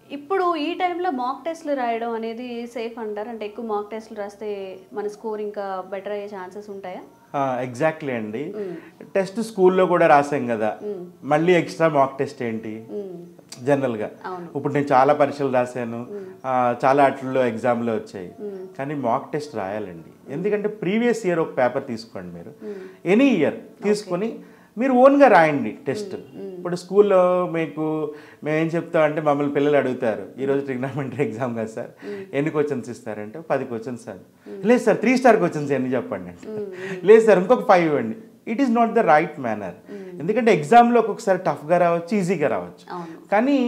ఇప్పుడు ఈ టైంలో మాక్ టెస్ట్‌లు రాయడం అనేది సేఫ్ అంటారా? అంటే ఎక్కువ మాక్ టెస్ట్‌లు రాస్తే మన స్కోర్ ఇంకా బెటర్ అయ్యే ఛాన్సెస్ ఉంటాయా? ఎగ్జాక్ట్లీ అండి. హ్మ్. టెస్ట్ స్కూల్లో కూడా రాసాం కదా, హ్మ్. మళ్ళీ ఎక్స్ట్రా మాక్ టెస్ట్ ఏంటి హ్మ్. జనరల్గా. అవును. ఇప్పుడు నేను చాలా పరీక్షలు రాశాను, చాలా వాటిల్లో ఎగ్జామ్లో వచ్చాయి. కానీ మాక్ టెస్ట్ రాయాలండి. ఎందుకంటే ప్రీవియస్ ఇయర్ ఒక పేపర్ తీసుకోండి మీరు, ఎనీ ఇయర్ తీసుకొని మీరు ఓన్గా రాయండి టెస్ట్. ఇప్పుడు స్కూల్లో మేమేం చెప్తామంటే, మమ్మల్ని పిల్లలు అడుగుతారు, ఈరోజు ట్రిగ్నామెంటరీ ఎగ్జామ్ కదా సార్, ఎన్ని క్వశ్చన్స్ ఇస్తారంటే 10 క్వశ్చన్స్ సార్. లేదు సార్ 3 స్టార్ క్వశ్చన్స్ ఎన్ని చెప్పండి అంటే, లేదు సార్ ఇంకొక 5 ఇవ్వండి. It is not the right manner. ఎందుకంటే ఎగ్జామ్లో ఒక్కొక్కసారి టఫ్గా రావచ్చు, ఈజీగా రావచ్చు. కానీ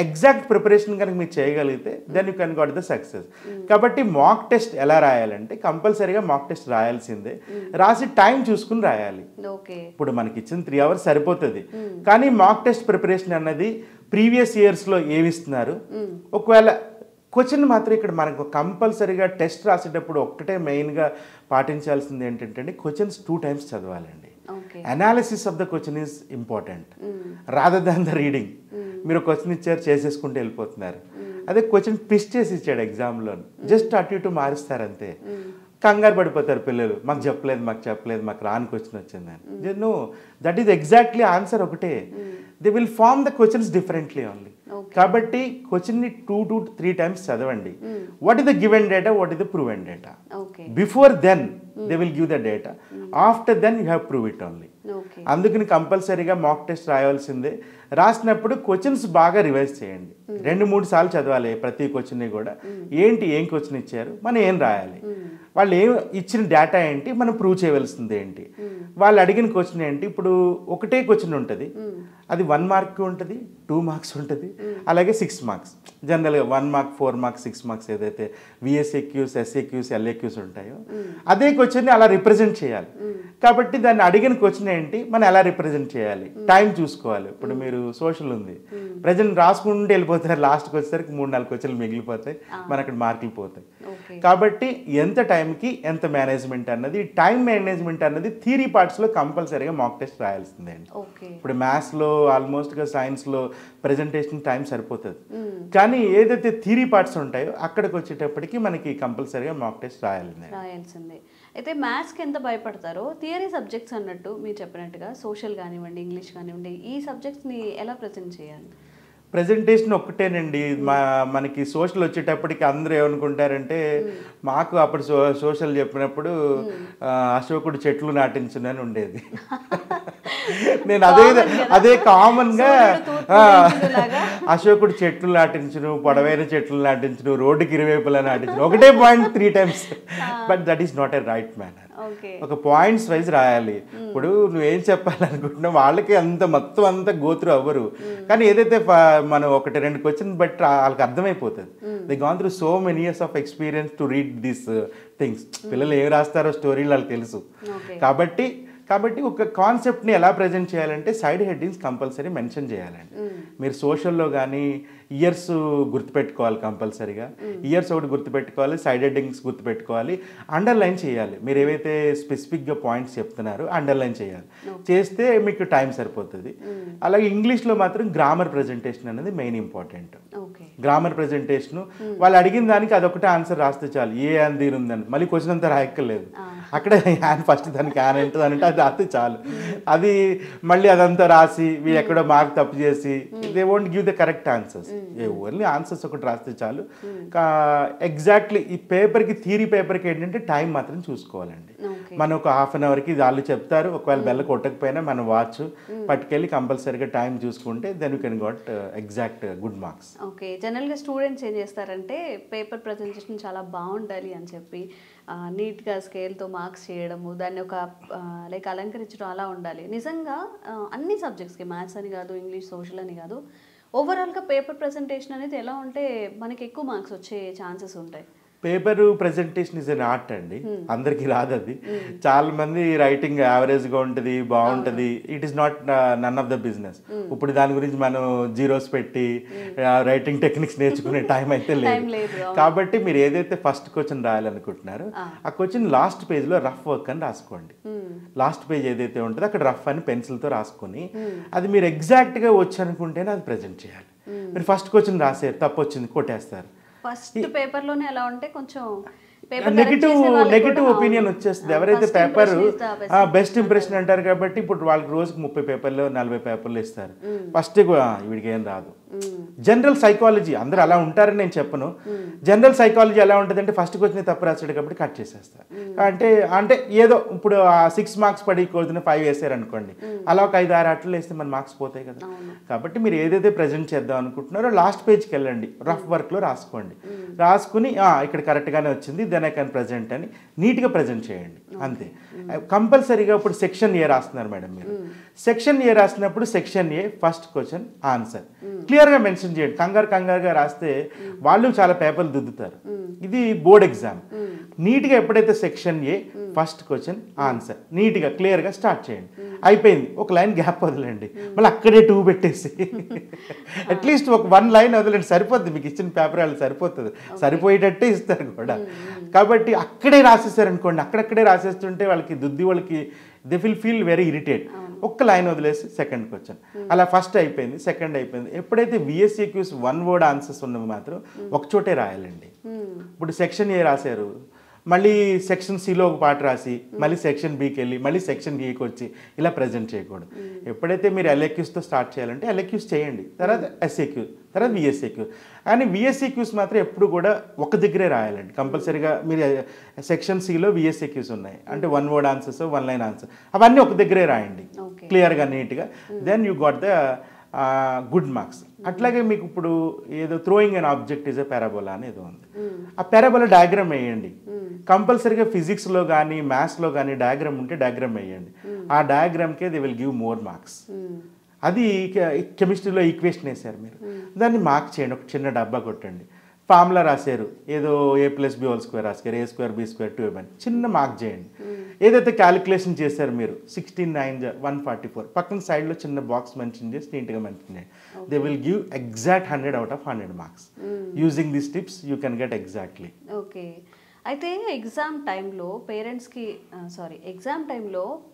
ఎగ్జాక్ట్ ప్రిపరేషన్ కనుక మీరు చేయగలిగితే then you can got the success. కాబట్టి మాక్ టెస్ట్ ఎలా రాయాలంటే కంపల్సరీగా మాక్ టెస్ట్ రాయాల్సిందే. రాసి టైం చూసుకుని రాయాలి. ఇప్పుడు మనకి ఇచ్చిన 3 hours సరిపోతుంది. కానీ మాక్ టెస్ట్ ప్రిపరేషన్ అన్నది ప్రీవియస్ ఇయర్స్లో ఏమిస్తున్నారు, ఒకవేళ క్వశ్చన్ మాత్రం ఇక్కడ మనకు కంపల్సరీగా టెస్ట్ రాసేటప్పుడు ఒక్కటే మెయిన్గా పాటించాల్సింది ఏంటంటే క్వశ్చన్స్ 2 times చదవాలండి. Analysis of the question is important rather than the reading. మీరు క్వశ్చన్ ఇచ్చారు చేసేసుకుంటూ వెళ్ళిపోతున్నారు. అదే క్వశ్చన్ ట్విస్ట్ చేసి ఇచ్చాడు ఎగ్జామ్లో, జస్ట్ అటు ఇటు మారుస్తారు అంతే. కంగారు పడిపోతారు పిల్లలు, మాకు చెప్పలేదు మాకు రాని క్వశ్చన్ వచ్చిందని. No, that is exactly answer ఒకటే. They will form the questions differently only. కాబట్టి క్వశ్చన్ని 2 to 3 times చదవండి. What is the given data, what is the proven data. Before then they will give the data, after then you have prove it only. అందుకని కంపల్సరీగా mock test రాయాల్సిందే. రాసినప్పుడు questions బాగా revise చేయండి. 2-3 సార్లు చదవాలి ప్రతి క్వశ్చన్ని కూడా. ఏం క్వశ్చన్ ఇచ్చారు, మనం ఏం రాయాలి, వాళ్ళు ఏం ఇచ్చిన డేటా ఏంటి, మనం ప్రూవ్ చేయవలసింది ఏంటి, వాళ్ళు అడిగిన క్వశ్చన్ ఏంటి. ఇప్పుడు ఒకటే క్వశ్చన్ ఉంటుంది, అది 1 mark ఉంటుంది, 2 marks ఉంటుంది, అలాగే 6 marks. జనరల్గా 1 mark, 4 marks, 6 marks ఏదైతే విఎస్ఏక్యూస్, ఎస్ఏక్యూస్, ఎల్ఏక్యూస్ ఉంటాయో అదే క్వశ్చన్ని అలా రిప్రజెంట్ చేయాలి. కాబట్టి దాన్ని అడిగిన క్వశ్చన్ ఏంటి, మనం ఎలా రిప్రజెంట్ చేయాలి, టైం చూసుకోవాలి. ఇప్పుడు మీరు సోషల్ ఉంది, ప్రజెంట్ రాసుకుంటూ వెళ్ళిపోతారు, లాస్ట్కి వచ్చేసరికి 3-4 క్వశ్చన్లు మిగిలిపోతాయి, మన అక్కడ మార్కులు పోతాయి. కాబట్టి ఎంత టైంకి ఎంత మేనేజ్మెంట్ అన్నది, టైం మేనేజ్మెంట్ అన్నది థియరీ పార్ట్స్లో కంపల్సరీగా మాక్ టెస్ట్ రాయాల్సిందే అండి. ఇప్పుడు మ్యాథ్స్లో ఆల్మోస్ట్గా సైన్స్లో ప్రెజెంటేషన్ టైం సరిపోతుంది. కానీ ఏదైతే థియరీ పార్ట్స్ ఉంటాయో అక్కడికి వచ్చేటప్పటికి మనకి కంపల్సరీగా మాక్ టెస్ట్ రాయాల్సిందే. అయితే మ్యాథ్స్కి ఎంత భయపడతారో థియరీ సబ్జెక్ట్స్ అన్నట్టు మీరు చెప్పినట్టుగా సోషల్ కానివ్వండి, ఇంగ్లీష్ కానివ్వండి, ఈ సబ్జెక్ట్స్ని ఎలా ప్రజెంట్ చేయాలి? ప్రజెంటేషన్ ఒక్కటేనండి. మనకి సోషల్ వచ్చేటప్పటికి అందరూ ఏమనుకుంటారంటే, మాకు అప్పుడు సోషల్ చెప్పినప్పుడు అశోకుడు చెట్లు నాటించునని ఉండేది. నేను అదే కామన్గా అశోకుడు చెట్లు నాటించును, పొడవైన చెట్లు నాటించును, రోడ్డుకి ఇరువైపులా నాటించును, ఒకటే point 3 times. But that is not a right manner. ఒక పాయింట్స్ వైజ్ రాయాలి. ఇప్పుడు నువ్వేం చెప్పాలనుకుంటున్నావు, వాళ్ళకి మొత్తం అంతా గోత్రు అవ్వరు. కానీ ఏదైతే మనం 1-2 క్వశ్చన్ బట్టి వాళ్ళకి అర్థమైపోతుంది. They gone through so many years of experience to read these things. పిల్లలు ఏం రాస్తారో స్టోరీలు వాళ్ళకి తెలుసు. కాబట్టి ఒక కాన్సెప్ట్ని ఎలా ప్రజెంట్ చేయాలంటే సైడ్ హెడ్డింగ్స్ కంపల్సరీ మెన్షన్ చేయాలండి. మీరు సోషల్లో కానీ ఇయర్స్ గుర్తుపెట్టుకోవాలి కంపల్సరీగా. ఇయర్స్ ఒకటి గుర్తుపెట్టుకోవాలి, సైడ్ హెడ్డింగ్స్ గుర్తుపెట్టుకోవాలి, అండర్లైన్ చేయాలి. మీరు ఏవైతే స్పెసిఫిక్గా పాయింట్స్ చెప్తున్నారో అండర్లైన్ చేయాలి. చేస్తే మీకు టైం సరిపోతుంది. అలాగే ఇంగ్లీష్లో మాత్రం గ్రామర్ ప్రజెంటేషన్ అనేది మెయిన్ ఇంపార్టెంట్. గ్రామర్ ప్రజెంటేషను వాళ్ళు అడిగిన దానికి అదొకటే ఆన్సర్ రాస్తే చాలు. ఏ అని దీని ఉందని మళ్ళీ క్వశ్చన్ అంతా రాయక్కర్లేదు. అక్కడ యాన్ ఫస్ట్ దానికి యాన్ ఏంటో అంటే అది రాస్తే చాలు. అది మళ్ళీ అదంతా రాసి వీళ్ళు ఎక్కడో మార్క్ తప్పు చేసి they won't give the correct answers. Only answers ఒకటి రాస్తే చాలు. ఎగ్జాక్ట్లీ ఈ పేపర్కి, థియరీ పేపర్కి ఏంటంటే టైం మాత్రం చూసుకోవాలండి. మనం ఒక 1/2 an hourకి వాళ్ళు చెప్తారు, ఒకవేళ బెల్ల కొట్టకపోయినా మనం వాచ్ పట్టుకెళ్ళి కంపల్సరీగా టైం చూసుకుంటే then you can got exact good marks. Okay, జనరల్గా స్టూడెంట్స్ ఏం చేస్తారంటే పేపర్ ప్రజెంటేషన్ చాలా బాగుండాలి అని చెప్పి నీట్గా స్కేల్తో మార్క్స్ చేయడము, దాన్ని ఒక లైక్ అలంకరించడం అలా ఉండాలి. నిజంగా అన్ని సబ్జెక్ట్స్కి, మ్యాథ్స్ అని కాదు, ఇంగ్లీష్, సోషల్ అని కాదు, ఓవరాల్గా పేపర్ ప్రజెంటేషన్ అనేది ఎలా ఉంటే మనకి ఎక్కువ మార్క్స్ వచ్చే ఛాన్సెస్ ఉంటాయి? Paper presentation is an art అండి, అందరికి రాదు అది. చాలా మంది రైటింగ్ యావరేజ్గా ఉంటుంది, బాగుంటుంది. It is not none of the business. ఇప్పుడు దాని గురించి మనం జీరోస్ పెట్టి రైటింగ్ టెక్నిక్స్ నేర్చుకునే టైం అయితే లేదు. కాబట్టి మీరు ఏదైతే ఫస్ట్ క్వశ్చన్ రాయాలనుకుంటున్నారో ఆ క్వశ్చన్ లాస్ట్ పేజ్లో రఫ్ వర్క్ అని రాసుకోండి. లాస్ట్ పేజ్ ఏదైతే ఉంటుందో అక్కడ రఫ్ అని పెన్సిల్తో రాసుకొని అది మీరు ఎగ్జాక్ట్గా వచ్చి అనుకుంటేనే అది ప్రజెంట్ చేయాలి. మీరు ఫస్ట్ క్వశ్చన్ రాసారు, తప్పు వచ్చింది, కొట్టేస్తారు. ఫస్ట్ పేపర్లోనే ఎలా ఉంటే కొంచెం నెగిటివ్ ఒపీనియన్ వచ్చేస్తుంది. ఎవరైతే పేపర్ బెస్ట్ ఇంప్రెషన్ అంటారు కాబట్టి ఇప్పుడు వాళ్ళకి రోజుకి 30 పేపర్లు 40 పేపర్లు ఇస్తారు. ఫస్ట్ వీడికి ఏం రాదు. జనరల్ సైకాలజీ అందరూ అలా ఉంటారని నేను చెప్పను. జనరల్ సైకాలజీ ఎలా ఉంటుంది అంటే ఫస్ట్ క్వశ్చన్ తప్పు రాస్తాడు కాబట్టి కట్ చేసేస్తారు. అంటే ఏదో ఇప్పుడు 6 మార్క్స్ పడి కోరుతున్న 5 వేసారు అనుకోండి, అలా ఒక 5-6 అట్లు వేస్తే మన మార్క్స్ పోతాయి కదా. కాబట్టి మీరు ఏదైతే ప్రజెంట్ చేద్దాం అనుకుంటున్నారో లాస్ట్ పేజ్కి వెళ్ళండి, రఫ్ వర్క్లో రాసుకోండి. రాసుకుని ఇక్కడ కరెక్ట్గానే వచ్చింది, దెన్ ఐ కెన్ ప్రజెంట్ అని నీట్గా ప్రజెంట్ చేయండి అంతే. కంపల్సరీగా ఇప్పుడు సెక్షన్ ఏ రాస్తున్నారు మేడం మీరు, సెక్షన్ ఏ రాసినప్పుడు సెక్షన్ ఏ ఫస్ట్ క్వశ్చన్ ఆన్సర్ క్లియర్గా మెన్షన్ చేయండి. కంగారుగా రాస్తే వాళ్ళు చాలా పేపర్లు దిద్దుతారు. ఇది బోర్డ్ ఎగ్జామ్. నీట్గా ఎప్పుడైతే సెక్షన్ ఏ ఫస్ట్ క్వశ్చన్ ఆన్సర్ నీట్గా క్లియర్గా స్టార్ట్ చేయండి. అయిపోయింది, ఒక లైన్ గ్యాప్ వదలండి, మళ్ళీ అక్కడే 2 పెట్టేసి అట్లీస్ట్ ఒక 1 లైన్ వదలండి, సరిపోద్ది. మీకు ఇచ్చిన పేపర్ వాళ్ళు సరిపోతుంది, సరిపోయేటట్టే ఇస్తారు కూడా. కాబట్టి అక్కడే రాసేసారనుకోండి, అక్కడక్కడే రాసేస్తుంటే వాళ్ళకి వాళ్ళకి దే ఫీల్ వెరీ ఇరిటేట్. ఒక్క లైన్ వదిలేసి సెకండ్ క్వశ్చన్ అలా ఫస్ట్ అయిపోయింది, సెకండ్ అయిపోయింది. ఎప్పుడైతే VSEQs 1 word ఆన్సర్స్ ఉన్నవి మాత్రం ఒకచోటే రాయాలండి. ఇప్పుడు సెక్షన్ ఏ రాశారు, మళ్ళీ సెక్షన్ సిలో ఒక పాట రాసి మళ్ళీ సెక్షన్ బికి వెళ్ళి మళ్ళీ సెక్షన్ ఏకి వచ్చి ఇలా ప్రజెంట్ చేయకూడదు. ఎప్పుడైతే మీరు LAQsతో స్టార్ట్ చేయాలంటే LAQs చేయండి, తర్వాత SAQ, తర్వాత VSEQ. కానీ VSEQs మాత్రం ఎప్పుడు కూడా ఒక దగ్గరే రాయాలండి కంపల్సరీగా. మీరు సెక్షన్ సిలో VSEQs ఉన్నాయి అంటే 1 word ఆన్సర్స్ 1 line ఆన్సర్ అవన్నీ ఒక దగ్గరే రాయండి క్లియర్గా నీట్గా. Then you got the good marks. అట్లాగే మీకు ఇప్పుడు ఏదో throwing an object is a parabola అని ఏదో ఉంది, ఆ పారాబోలా డయాగ్రామ్ వేయండి. కంపల్సరీగా ఫిజిక్స్లో కానీ మ్యాథ్స్లో కానీ డయాగ్రామ్ ఉంటే డయాగ్రామ్ వేయండి. ఆ డయాగ్రామ్కే they will give more marks. అది కెమిస్ట్రీలో ఈక్వేషన్ వేసారు మీరు, దాన్ని మార్క్ చేయండి, ఒక చిన్న డబ్బా కొట్టండి. ఫార్ములా రాశారు, ఏదో A+B² రాశారు, A²B² 2AB చిన్న మార్క్ చేయండి. ఏదైతే క్యాలిక్యులేషన్ చేశారు మీరు 16 9 144 పక్కన సైడ్లో చిన్న బాక్స్ మెన్షన్ చేసి నీట్గా మెన్షన్ చేయండి. They will give exact 100 out of 100 marks. Using this tips you can get exactly. Okay. అయితే ఎగ్జామ్ టైంలో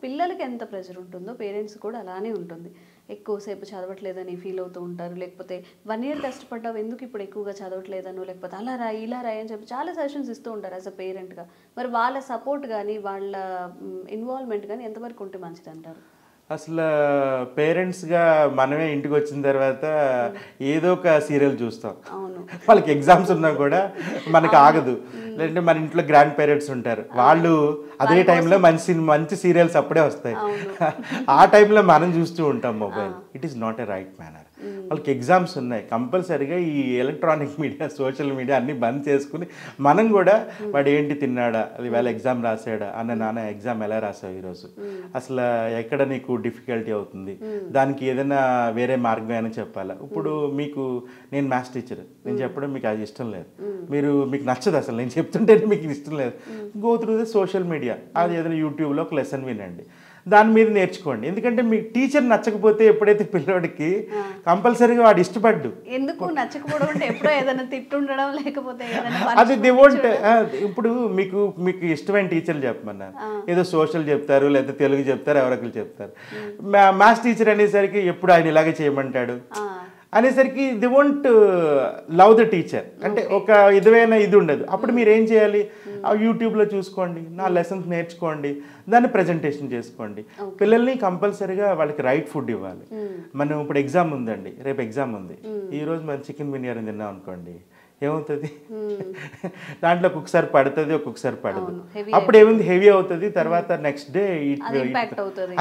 పిల్లలకి ఎంత ప్రెషర్ ఉంటుందో పేరెంట్స్ కూడా అలానే ఉంటుంది. ఎక్కువసేపు చదవట్లేదని ఫీల్ అవుతూ ఉంటారు, లేకపోతే 1 year కష్టపడ్డావు ఎందుకు ఇప్పుడు ఎక్కువగా చదవట్లేదను, లేకపోతే అలా రాయి ఇలా రాయి అని చెప్పి చాలా సజెషన్స్ ఇస్తూ ఉంటారు యాజ్ అ పేరెంట్గా. మరి వాళ్ళ సపోర్ట్ కానీ వాళ్ళ ఇన్వాల్వ్మెంట్ కానీ ఎంతవరకు ఉంటే మంచిది అంటారు? అసలు పేరెంట్స్గా మనమే ఇంటికి వచ్చిన తర్వాత ఏదో ఒక సీరియల్ చూస్తాం. వాళ్ళకి ఎగ్జామ్స్ ఉన్నా కూడా మనకు ఆగదు. లేదంటే మన ఇంట్లో గ్రాండ్ పేరెంట్స్ ఉంటారు, వాళ్ళు అదే టైంలో మంచి సీరియల్స్ అప్పుడే వస్తాయి. ఆ టైంలో మనం చూస్తూ ఉంటాం mobile. It is not a right manner. వాళ్ళకి ఎగ్జామ్స్ ఉన్నాయి, కంపల్సరీగా ఈ ఎలక్ట్రానిక్ మీడియా సోషల్ మీడియా అన్నీ బంద్ చేసుకుని మనం కూడా వాడు ఏంటి తిన్నాడా, అది వేళ ఎగ్జామ్ రాసాడా, నాన్న ఎగ్జామ్ ఎలా రాసావు ఈరోజు, అసలు ఎక్కడ నీకు డిఫికల్టీ అవుతుంది, దానికి ఏదైనా వేరే మార్గం అని చెప్పాలా. ఇప్పుడు నేను మ్యాథ్స్ టీచర్, నేను చెప్పడం మీకు అది ఇష్టం లేదు, మీకు నచ్చదు, అసలు నేను చెప్తుంటేనే మీకు ఇష్టం లేదు, go through the social media, అది ఏదైనా యూట్యూబ్లో ఒక లెసన్ వినండి, దాని మీద నేర్చుకోండి. ఎందుకంటే మీ టీచర్ నచ్చకపోతే ఎప్పుడైతే పిల్లవాడికి కంపల్సరీగా వాడు ఇష్టపడ్డు. ఎందుకు నచ్చకపోవడం అంటే ఎప్పుడో ఏదైనా తిట్టుండడం లేకపోతే అది దే వోంట్. ఇప్పుడు మీకు ఇష్టమైన టీచర్లు చెప్పమన్నారు, ఏదో సోషల్ చెప్తారు లేదా తెలుగు చెప్తారు, ఎవరొకరు చెప్తారు. మ్యాథ్స్ టీచర్ అనేసరికి ఎప్పుడు ఆయన ఇలాగే చేయమంటాడు అనేసరికి they won't love the teacher. అంటే ఒక విధమైన ఇది ఉండదు. అప్పుడు మీరు ఏం చేయాలి, యూట్యూబ్లో చూసుకోండి, నా లెసన్స్ నేర్చుకోండి, దాన్ని ప్రజెంటేషన్ చేసుకోండి. పిల్లల్ని కంపల్సరీగా వాళ్ళకి రైట్ ఫుడ్ ఇవ్వాలి. మనం ఇప్పుడు ఎగ్జామ్ ఉందండి, రేపు ఎగ్జామ్ ఉంది, ఈరోజు మనం చికెన్ బిర్యానీ తిన్నాం అనుకోండి, ఏమవుతుంది, దాంట్లో ఒక్కొక్కసారి పడుతుంది, ఒక్కొక్కసారి పడదు. అప్పుడు ఏముంది, హెవీ అవుతుంది, తర్వాత నెక్స్ట్ డే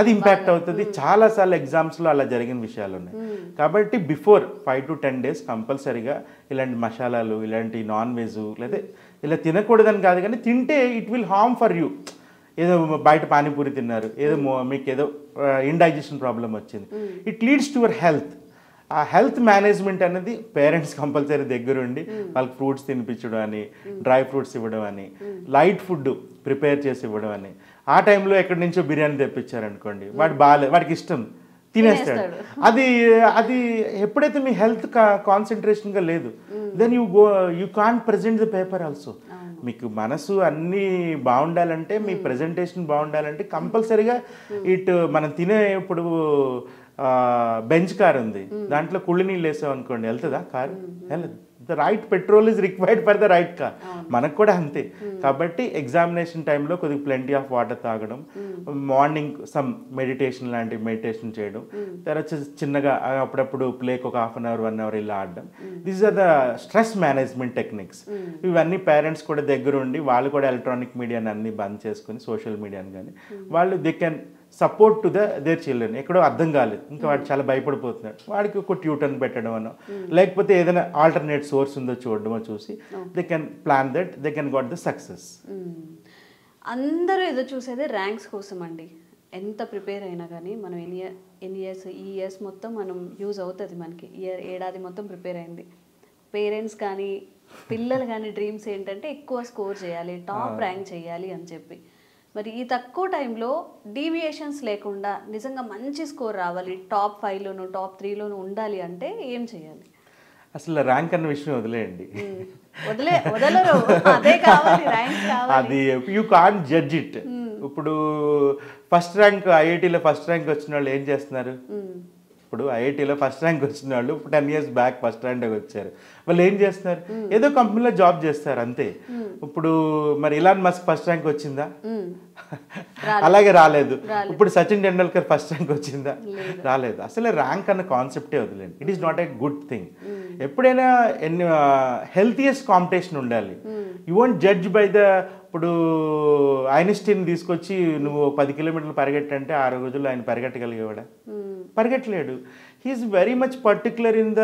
అది ఇంపాక్ట్ అవుతుంది. చాలాసార్లు ఎగ్జామ్స్లో అలా జరిగిన విషయాలు ఉన్నాయి. కాబట్టి బిఫోర్ 5 to 10 days కంపల్సరీగా ఇలాంటి మసాలాలు, ఇలాంటి నాన్ వెజ్ లేదా ఇలా తినకూడదని కాదు, కానీ తింటే it will harm for you. ఏదో బయట పానీపూరి తిన్నారు, ఏదో మీకు ఏదో ఇండైజెషన్ ప్రాబ్లం వచ్చింది, it leads to your health. ఆ హెల్త్ మేనేజ్మెంట్ అనేది పేరెంట్స్ కంపల్సరీ దగ్గరుండి వాళ్ళకి ఫ్రూట్స్ తినిపించడం అని, డ్రై ఫ్రూట్స్ ఇవ్వడం అని, లైట్ ఫుడ్ ప్రిపేర్ చేసి ఇవ్వడం అని. ఆ టైంలో ఎక్కడి నుంచో బిర్యానీ తెప్పించారనుకోండి, వాడికి ఇష్టం తినేస్తాడు. అది అది ఎప్పుడైతే మీ హెల్త్ కాన్సన్ట్రేషన్గా లేదు, then you can't present the paper also. మీకు మనసు అన్నీ బాగుండాలంటే, మీ ప్రజెంటేషన్ బాగుండాలంటే కంపల్సరీగా మనం తినే ఇప్పుడు బెంచ్ కార్ ఉంది, దాంట్లో కుళ్ళి నీళ్ళు వేసాం అనుకోండి, వెళ్తుందా కారు? వెళ్ళదు. The right petrol is required for the right car. మనకు కూడా అంతే. కాబట్టి ఎగ్జామినేషన్ టైంలో కొద్దిగా ప్లెంటీ ఆఫ్ వాటర్ తాగడం, మార్నింగ్ సమ్ మెడిటేషన్ లాంటి మెడిటేషన్ చేయడం, తర్వాత చిన్నగా అప్పుడప్పుడు ప్లేకి ఒక 1/2 hour 1 hour ఇలా ఆడడం. These are the stress management techniques. ఇవన్నీ పేరెంట్స్ కూడా దగ్గర ఉండి, వాళ్ళు కూడా ఎలక్ట్రానిక్ మీడియాని అన్ని బంద్ చేసుకుని, సోషల్ మీడియాని కానీ వాళ్ళు they can support to their children. ఎక్కడో అర్థం కాలేదు, ఇంకా వాడు చాలా భయపడిపోతున్నాడు, వాడికి ఒక ట్యూటర్ని పెట్టడం అనో, లేకపోతే ఏదైనా ఆల్టర్నేట్ సోర్స్ ఉందో చూడడమో చూసి they can plan that, they can got the success. అందరూ ఎదురు చూసేది ర్యాంక్స్ కోసం అండి. ఎంత ప్రిపేర్ అయినా కానీ మనం ఈ ఇయర్స్ మొత్తం మనం యూజ్ అవుతుంది మనకి. ఏడాది మొత్తం ప్రిపేర్ అయింది. పేరెంట్స్ కానీ పిల్లలు కానీ డ్రీమ్స్ ఏంటంటే ఎక్కువ స్కోర్ చేయాలి, టాప్ ర్యాంక్ చేయాలి అని చెప్పి. మరి ఈ తక్కువ టైంలో డీవియేషన్స్ లేకుండా నిజంగా మంచి స్కోర్ రావాలి, టాప్ 5లోను టాప్ 3లోను ఉండాలి అంటే ఏం చేయాలి? అసలు ర్యాంక్ అన్న విషయం వదిలేయండి, వదలరు, అదే కావాలి, ర్యాంక్ కావాలి. అది యూ కాంట్ జడ్జ్ ఇట్. ఇప్పుడు ఫస్ట్ ర్యాంక్ ఐఐటీలో ఫస్ట్ ర్యాంక్ వచ్చిన వాళ్ళు ఏం చేస్తున్నారు? ఇప్పుడు ఐఐటీలో ఫస్ట్ ర్యాంక్ వచ్చిన వాళ్ళు 10 years బ్యాక్ ఫస్ట్ ర్యాంక్ వచ్చారు, వాళ్ళు ఏం చేస్తున్నారు? ఏదో కంపెనీలో జాబ్ చేస్తారు అంతే. ఇప్పుడు మరి ఇలాన్ మస్క్ ఫస్ట్ ర్యాంక్ వచ్చిందా? అలాగే రాలేదు. ఇప్పుడు సచిన్ టెండూల్కర్ ఫస్ట్ ర్యాంక్ వచ్చిందా? రాలేదు. అసలు ర్యాంక్ అన్న కాన్సెప్టే వదిలేండి. It is not a good thing. ఎప్పుడైనా హెల్తియెస్ట్ కాంపిటీషన్ ఉండాలి. You won't judge by the. ఇప్పుడు ఐన్స్టీన్ తీసుకొచ్చి నువ్వు 10 kilometers పరిగెట్టంటే 6 రోజుల్లో ఆయన పరిగెట్టగలిగేవాడా? పరిగెట్టలేడు. He is very much particular in the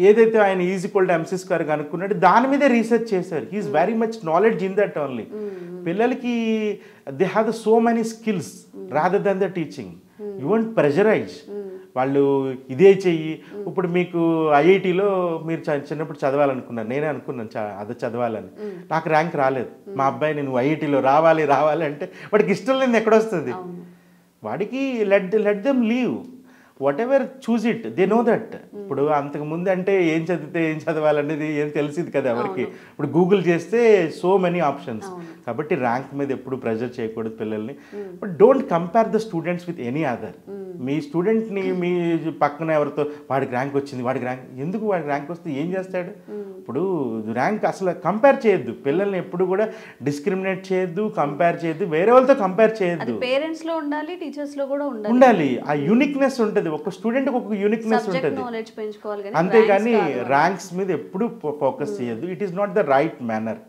ఏదైతే ఆయన ఈజ్ ఈక్వల్ టు MC² కనుక్కున్నాడు దాని మీదే రీసెర్చ్ చేశారు. He is very much knowledge in that only. పిల్లలకి they have the so many skills rather then the teaching. You won't pressurise. వాళ్ళు ఇదే చెయ్యి. ఇప్పుడు మీకు ఐఐటీలో మీరు చిన్నప్పుడు చదవాలనుకున్నారు, నేనే అనుకున్నాను అదే చదవాలని, నాకు ర్యాంక్ రాలేదు. మా అబ్బాయి నేను ఐఐటీలో రావాలి అంటే వాడికి ఇష్టం లేని ఎక్కడొస్తుంది? వాడికి let them leave, what ever choose it, they know that. ఇప్పుడు అంతకుముందు అంటే ఏం చదివితే ఏం చదవాలనేది ఏం తెలిసింది కదా ఎవరికి. ఇప్పుడు గూగుల్ చేస్తే సో మెనీ ఆప్షన్స్. కాబట్టి ర్యాంక్ మీద ఎప్పుడు ప్రెజర్ చేయకూడదు పిల్లల్ని. But don't compare the students with any other. మీ స్టూడెంట్ని మీ పక్కన ఎవరితో వాడికి ర్యాంక్ వచ్చింది, వాడికి ర్యాంక్ ఎందుకు, వాడికి ర్యాంక్ వస్తే ఏం చేస్తాడు? ఇప్పుడు ర్యాంక్ అసలు కంపేర్ చేయొద్దు. పిల్లల్ని ఎప్పుడు కూడా డిస్క్రిమినేట్ చేయొద్దు, కంపేర్ చేయొద్దు, వేరే వాళ్ళతో కంపేర్ చేయొద్దు. పేరెంట్స్లో ఉండాలి, టీచర్స్లో కూడా ఉండాలి. ఆ యూనిక్నెస్ ఉంటుంది. ఒక స్టూడెంట్ ఒక యూనిక్నెస్ ఉంటుంది, అంతేగాని ర్యాంక్స్ మీద ఎప్పుడు ఫోకస్ చేయొద్దు. It is not the right manner.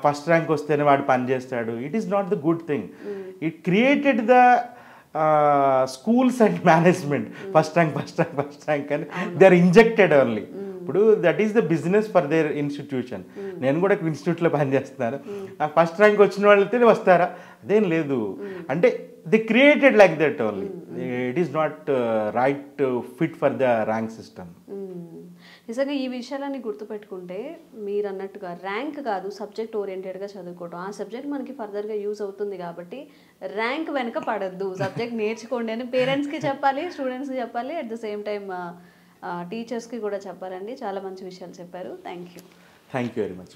First rank వస్తేనే వాడు పని చేస్తాడు, it is not the good thing. It created the schools and management first rank అని దే ఆర్ ఇంజెక్టెడ్ ఓన్లీ. ఇప్పుడు that is the business for their institution. నేను కూడా ఇన్స్టిట్యూట్లో పనిచేస్తున్నాను. నాకు ఫస్ట్ ర్యాంక్ వచ్చిన వాళ్ళైతే వస్తారా? అదేం లేదు. అంటే they created like that only. It is not right fit for the rank system. నిజంగా ఈ విషయాలన్నీ గుర్తుపెట్టుకుంటే మీరు అన్నట్టుగా ర్యాంక్ కాదు, సబ్జెక్ట్ ఓరియంటెడ్గా చదువుకోవడం. ఆ సబ్జెక్ట్ మనకి ఫర్దర్గా యూజ్ అవుతుంది కాబట్టి ర్యాంక్ వెనక పడద్దు, సబ్జెక్ట్ నేర్చుకోండి అని పేరెంట్స్కి చెప్పాలి, స్టూడెంట్స్కి చెప్పాలి, అట్ ద సేమ్ టైం టీచర్స్కి కూడా చెప్పాలండి. చాలా మంచి విషయాలు చెప్పారు. Thank you. Thank you very much.